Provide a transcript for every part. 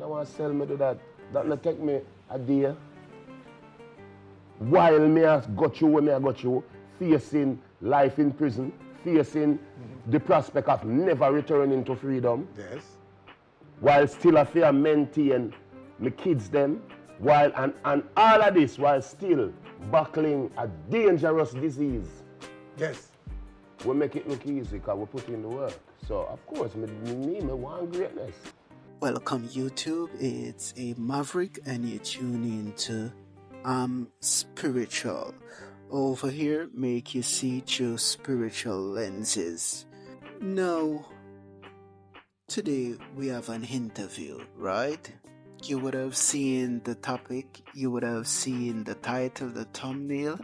want to sell me to that. That not take me a day. While me has got you, when me I got you, facing life in prison, facing the prospect of never returning to freedom. Yes. While still a fear maintain my kids them, while and all of this while still battling a dangerous disease. Yes. We make it look easy because we put in the work. So of course, me want greatness. Welcome YouTube, it's A-Maverick and you tune in to Spiritual. Over here, make you see through spiritual lenses. Now, today we have an interview, right? You would have seen the topic, you would have seen the title, the thumbnail.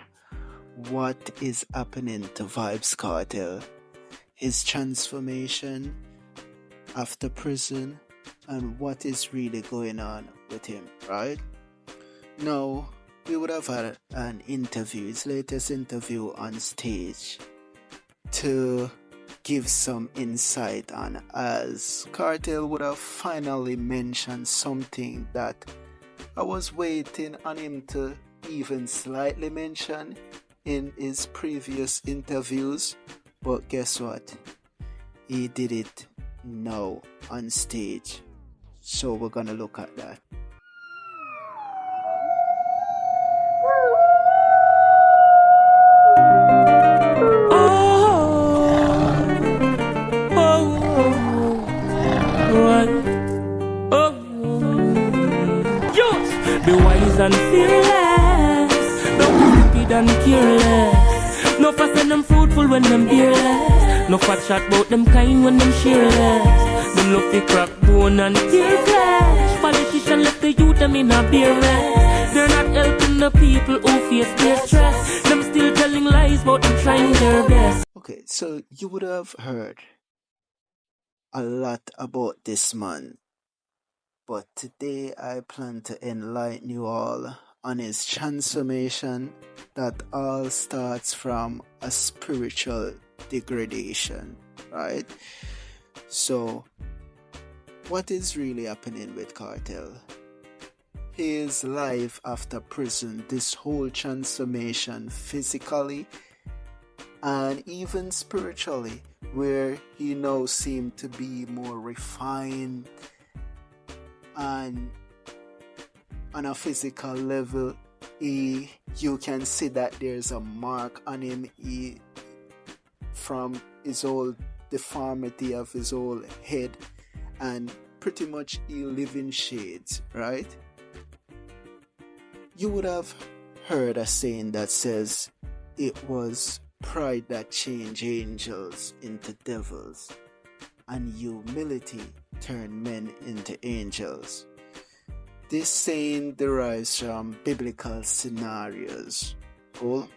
What is happening to Vybz Kartel? His transformation after prison and what is really going on with him, right? Now, we would have had an interview, his latest interview on stage, to give some insight on, as Kartel would have finally mentioned something that I was waiting on him to even slightly mention in his previous interviews, but guess what? He did it now on stage. So we're gonna look at that. Be wise and fearless, don't be stupid and careless. No fuss and them fruitful when them fearless. No fat shot about them kind when them shameless. Them love to crack bone and tear flesh. Politician left the youth them in a beer rest. They're not helping the people who face their stress. Them still telling lies about them trying their best. Okay, so you would have heard a lot about this man. But today I plan to enlighten you all on his transformation that all starts from a spiritual degradation, right? So, what is really happening with Kartel? His life after prison, this whole transformation physically and even spiritually, where he now seemed to be more refined, and on a physical level, you can see that there's a mark on him from his whole deformity of his whole head, and pretty much he live in shades, right? You would have heard a saying that says it was pride that changed angels into devils, and humility turned men into angels. This saying derives from biblical scenarios. Cool?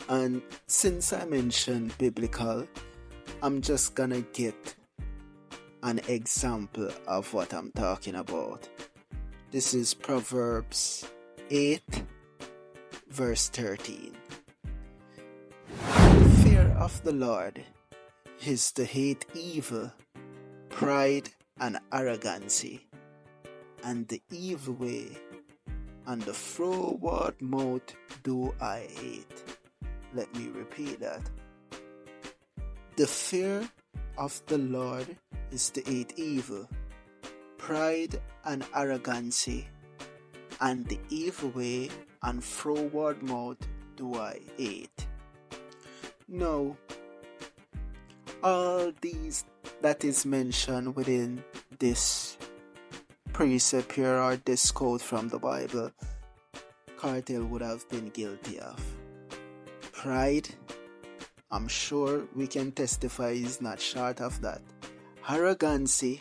And since I mentioned biblical, I'm just gonna get an example of what I'm talking about. This is Proverbs 8, verse 13. The fear of the Lord is to hate evil, pride and arrogancy, and the evil way, and the froward mouth do I hate. Let me repeat that. The fear of the Lord is to hate evil, pride and arrogancy, and the evil way and froward mouth do I hate. Now, all these that is mentioned within this precept here or this quote from the Bible, Kartel would have been guilty of. Pride, I'm sure we can testify he's not short of that. Arrogancy,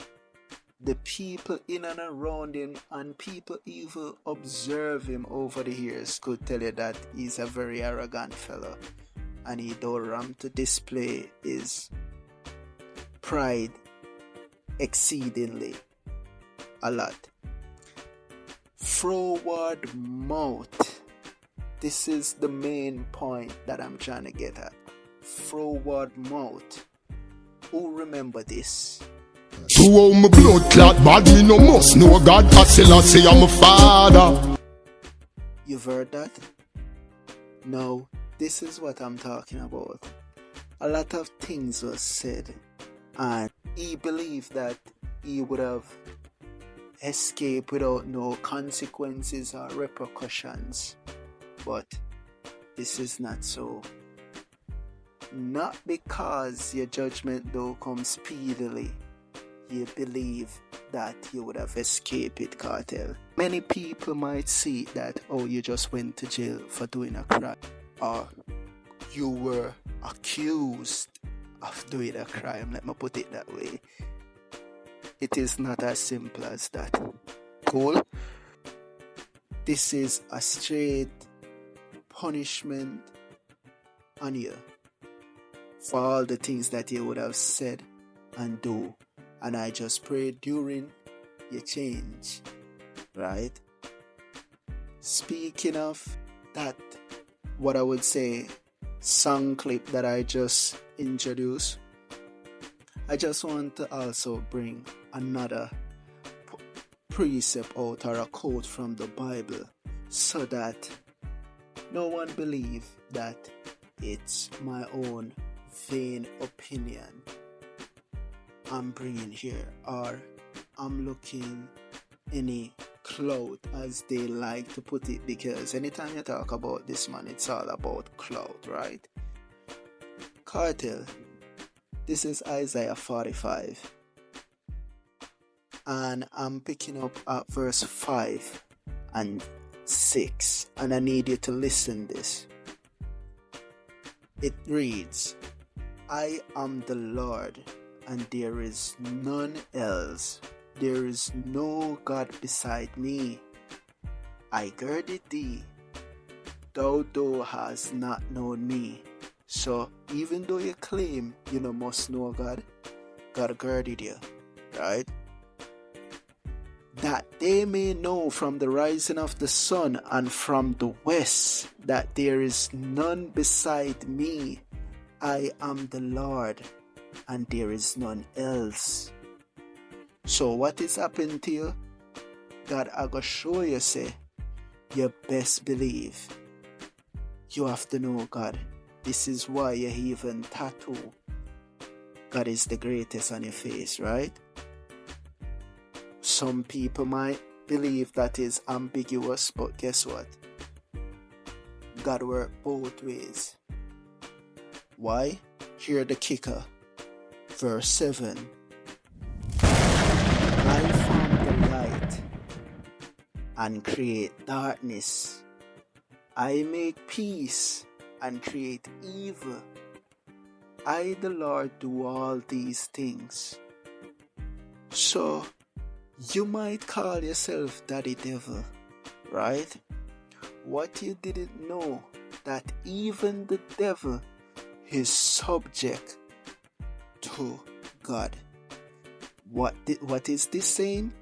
the people in and around him and people even observe him over the years could tell you that he's a very arrogant fellow, and he don't want to display his pride exceedingly a lot. Froward mouth. This is the main point that I'm trying to get at. Froward mouth. Who remember this? To how my blood clot bad, me no must know God. I say I'm a father. You've heard that? No, this is what I'm talking about. A lot of things were said, and he believed that he would have escaped without no consequences or repercussions. But this is not so. Not because your judgment though comes speedily, you believe that you would have escaped it, Kartel. Many people might see that, oh, you just went to jail for doing a crime, or you were accused of doing a crime, let me put it that way. It is not as simple as that. Cool? This is a straight punishment on you for all the things that you would have said and do. And I just pray during your change, right? Speaking of that, what I would say, song clip that I just introduced, I just want to also bring another precept out or a quote from the Bible so that no one believe that it's my own vain opinion I'm bringing here, or I'm looking any clout, as they like to put it, because anytime you talk about this man, it's all about clout, right? Kartel, this is Isaiah 45, and I'm picking up at verse 5 and 6, and I need you to listen this. It reads, I am the Lord, and there is none else. There is no God beside me. I girded thee, thou hast not known me. So even though you claim you no must know God, God girded you, right? That they may know from the rising of the sun and from the west that there is none beside me. I am the Lord, and there is none else. So what is happening to you? God I go show you, say, you best believe. You have to know God. This is why you even tattoo God is the greatest on your face, right? Some people might believe that is ambiguous, but guess what? God works both ways. Why? Hear the kicker. Verse 7. I form the light and create darkness. I make peace and create evil. I, the Lord, do all these things. So, you might call yourself Daddy Devil, right? What you didn't know, that even the devil is subject to God. What is this saying?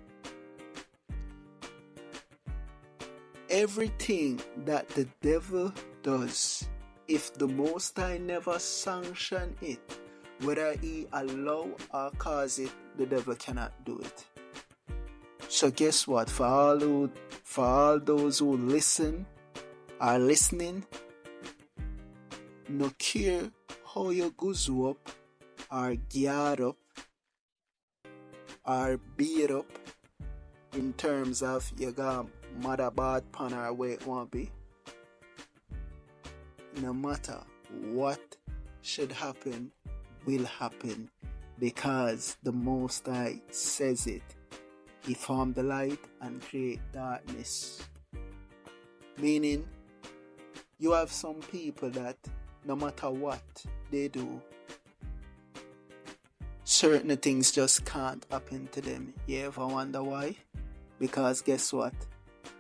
Everything that the devil does, if the Most High never sanction it, whether he allow or cause it, the devil cannot do it. So guess what? For all those who are listening, no care how you goose up, or geared up, or beat up, in terms of you got mother bad pan or where it won't be. No matter what should happen, will happen, because the Most High says it. He formed the light and create darkness. Meaning, you have some people that no matter what they do, certain things just can't happen to them. You ever wonder why? Because guess what?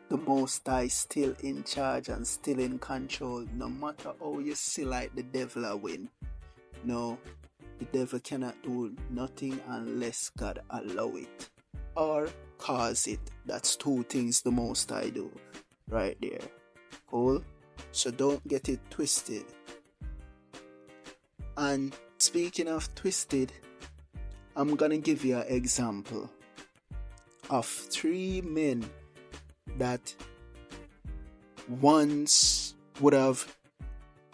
The Most High is still in charge and still in control. No matter how you see like the devil a win. No, the devil cannot do nothing unless God allow it. Or cause it. That's two things the Most High do. Right there. Cool? So don't get it twisted. And speaking of twisted, I'm gonna give you an example of 3 men that once would have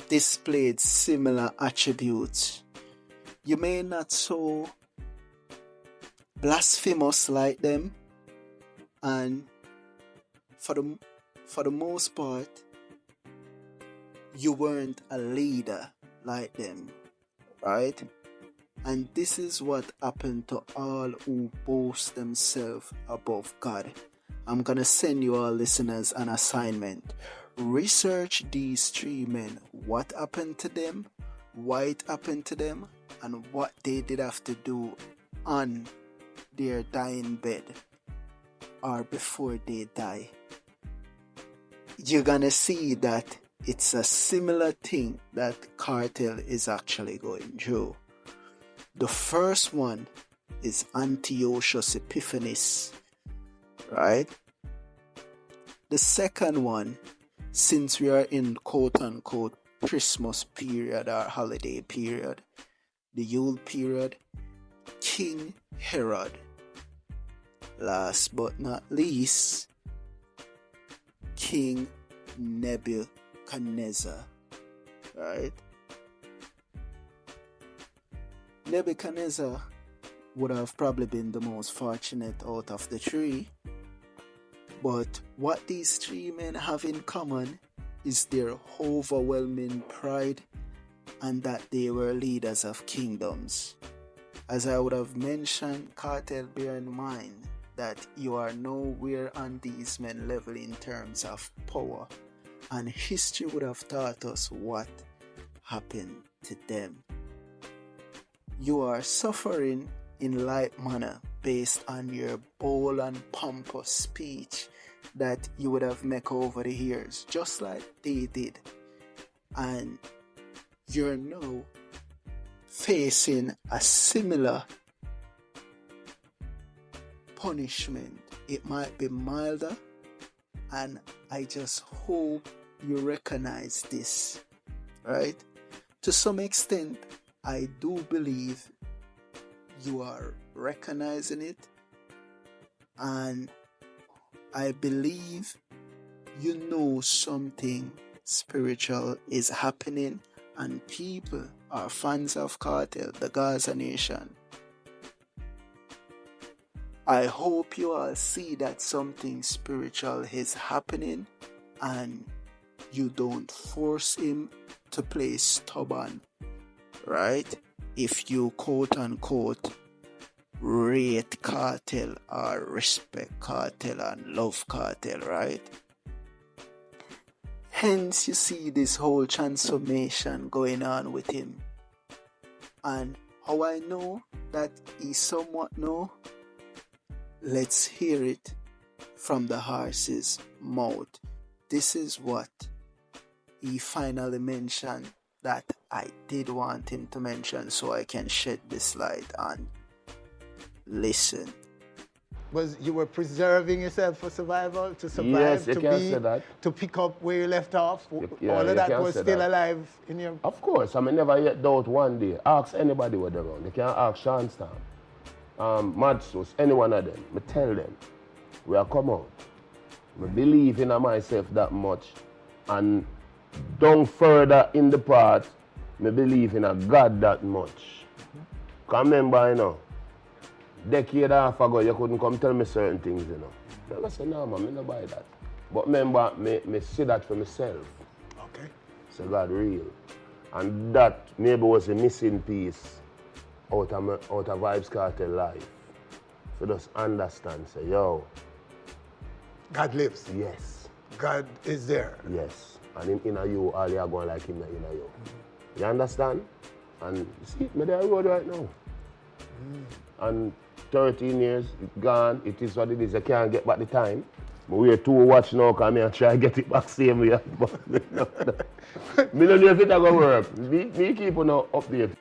displayed similar attributes. You may not so blasphemous like them, and for the most part, you weren't a leader like them, right? And this is what happened to all who boast themselves above God. I'm gonna send you all listeners an assignment. Research these 3 men. What happened to them, why it happened to them, and what they did have to do on their dying bed or before they die. You're gonna see that it's a similar thing that Kartel is actually going through. The first one is Antiochus Epiphanes, right? The second one, since we are in quote-unquote Christmas period or holiday period, the Yule period, King Herod. Last but not least, King Nebuchadnezzar, right? Nebuchadnezzar would have probably been the most fortunate out of the 3, but what these 3 men have in common is their overwhelming pride and that they were leaders of kingdoms. As I would have mentioned, Kartel, bear in mind that you are nowhere on these men level in terms of power, and history would have taught us what happened to them. You are suffering in like manner based on your bold and pompous speech that you would have made over the years, just like they did. And you're now facing a similar punishment. It might be milder, and I just hope you recognize this, right? To some extent, I do believe you are recognizing it, and I believe you know something spiritual is happening, and people are fans of Kartel, the Gaza nation. I hope you all see that something spiritual is happening, and you don't force him to play stubborn, right? If you quote unquote rate Kartel or respect Kartel and love Kartel, right? Hence you see this whole transformation going on with him. And how I know that he somewhat know? Let's hear it from the horse's mouth. This is what he finally mentioned that I did want him to mention, so I can shed this light on. Listen. Was you were preserving yourself for survival, to survive, Yes, you to can be, say that. to pick up where you left off? Yeah, all you of that can was say still that. alive in your... Of course, I mean, never yet doubt one day. Ask anybody what they're around. They can ask Sean Stam, Madsus, any one of them. I tell them, we are come out. I believe in myself that much, and down further in the part, I believe in a God that much. Because remember, you know, decade and a half ago, you couldn't come tell me certain things, you know. I say, no, man, I don't buy that. But remember, me see that for myself. Okay. So God real. And that maybe was a missing piece out of Vybz Kartel life. So just understand, say, yo. God lives. Yes. God is there. Yes. And in you, all you are going like him in you. You understand? And you see, me there road right now. And 13 years gone, it is what it is. I can't get back the time. But we are too watch now, because I try to get it back same way. I don't know if it's going to work. Me keep on update.